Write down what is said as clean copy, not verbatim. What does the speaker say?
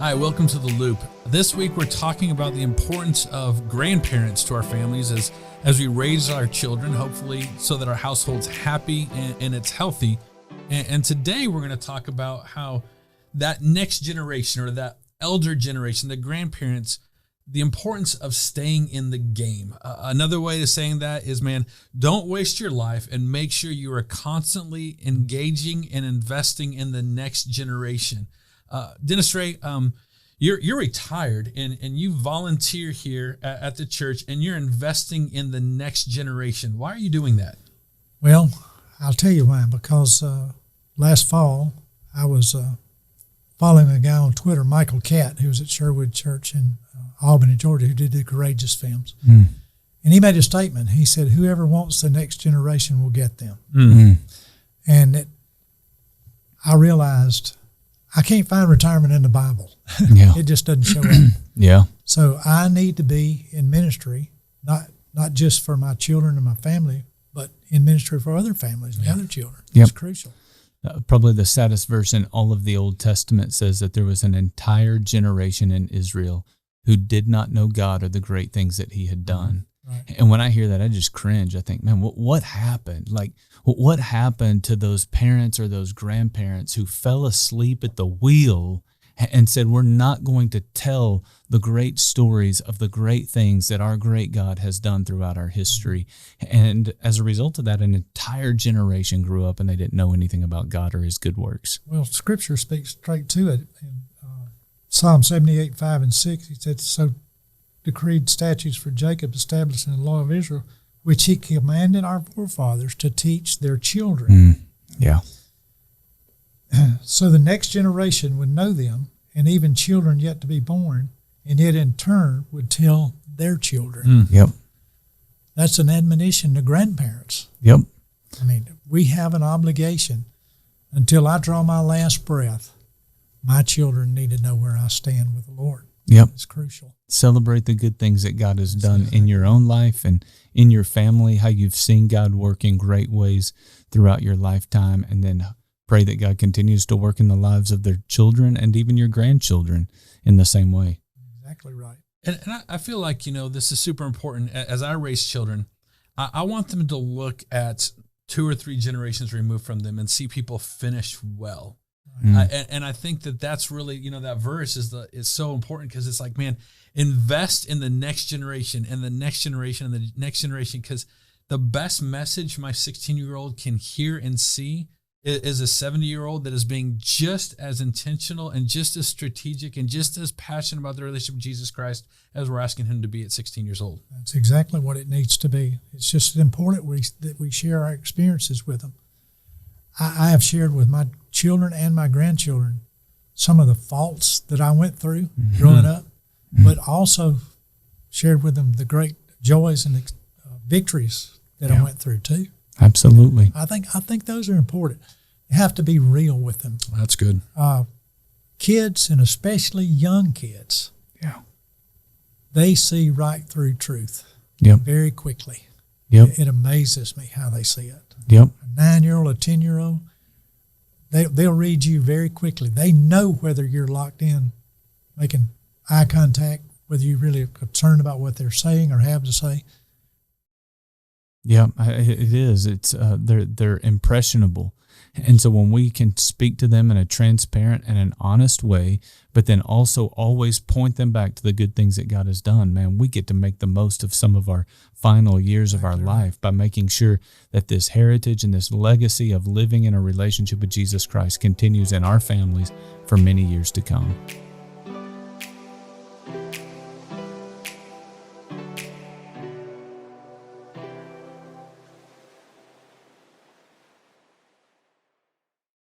Hi, welcome to The Loop. This week we're talking about the importance of grandparents to our families as we raise our children, hopefully so that our household's happy and it's healthy. And today we're going to talk about how that next generation or that elder generation, the grandparents, the importance of staying in the game. Another way of saying that is, man, don't waste your life and make sure you are constantly engaging and investing in the next generation. Dennis Ray, you're retired and you volunteer here at the church and you're investing in the next generation. Why are you doing that? Well, I'll tell you why. Because last fall I was following a guy on Twitter, Michael Catt, who was at Sherwood Church in Albany, Georgia, who did the Courageous films. Mm. And he made a statement. He said, whoever wants the next generation will get them. Mm-hmm. And I realized I can't find retirement in the Bible. Yeah. It just doesn't show up. Yeah. So I need to be in ministry, not just for my children and my family, but in ministry for other families and other children. Yep. It's crucial. Probably the saddest verse in all of the Old Testament says that there was an entire generation in Israel who did not know God or the great things that he had done. Right. And when I hear that, I just cringe. I think, man, what happened? Like, what happened to those parents or those grandparents who fell asleep at the wheel and said, we're not going to tell the great stories of the great things that our great God has done throughout our history? And as a result of that, an entire generation grew up and they didn't know anything about God or his good works. Well, Scripture speaks straight to it. In Psalm 78, 5 and 6, he said, so decreed statutes for Jacob, establishing the law of Israel, which he commanded our forefathers to teach their children. Yeah. So the next generation would know them, and even children yet to be born, and it in turn would tell their children. Yep. That's an admonition to grandparents. Yep. I mean, we have an obligation. Until I draw my last breath, my children need to know where I stand with the Lord. Yep. It's crucial. Celebrate the good things that God has done in your own life and in your family, how you've seen God work in great ways throughout your lifetime, and then pray that God continues to work in the lives of their children and even your grandchildren in the same way. Exactly right. And I feel like, this is super important. As I raise children, I want them to look at 2 or 3 generations removed from them and see people finish well. And I think that's really, that verse is so important because it's like, man, invest in the next generation and the next generation and the next generation, because the best message my 16-year-old can hear and see is a 70-year-old that is being just as intentional and just as strategic and just as passionate about the relationship with Jesus Christ as we're asking him to be at 16 years old. That's exactly what it needs to be. It's just important that we share our experiences with them. I have shared with my children and my grandchildren some of the faults that I went through growing up, but also shared with them the great joys and victories that I went through too. Absolutely. I think those are important. You have to be real with them. That's good. Kids, and especially young kids, they see right through truth very quickly. Yep. It amazes me how they see it. Yep. A 9-year-old, a 10-year-old, they'll read you very quickly. They know whether you're locked in, making eye contact, whether you're really concerned about what they're saying or have to say. Yeah, it is. It's they're impressionable. And so when we can speak to them in a transparent and an honest way, but then also always point them back to the good things that God has done, man, we get to make the most of some of our final years of our life by making sure that this heritage and this legacy of living in a relationship with Jesus Christ continues in our families for many years to come.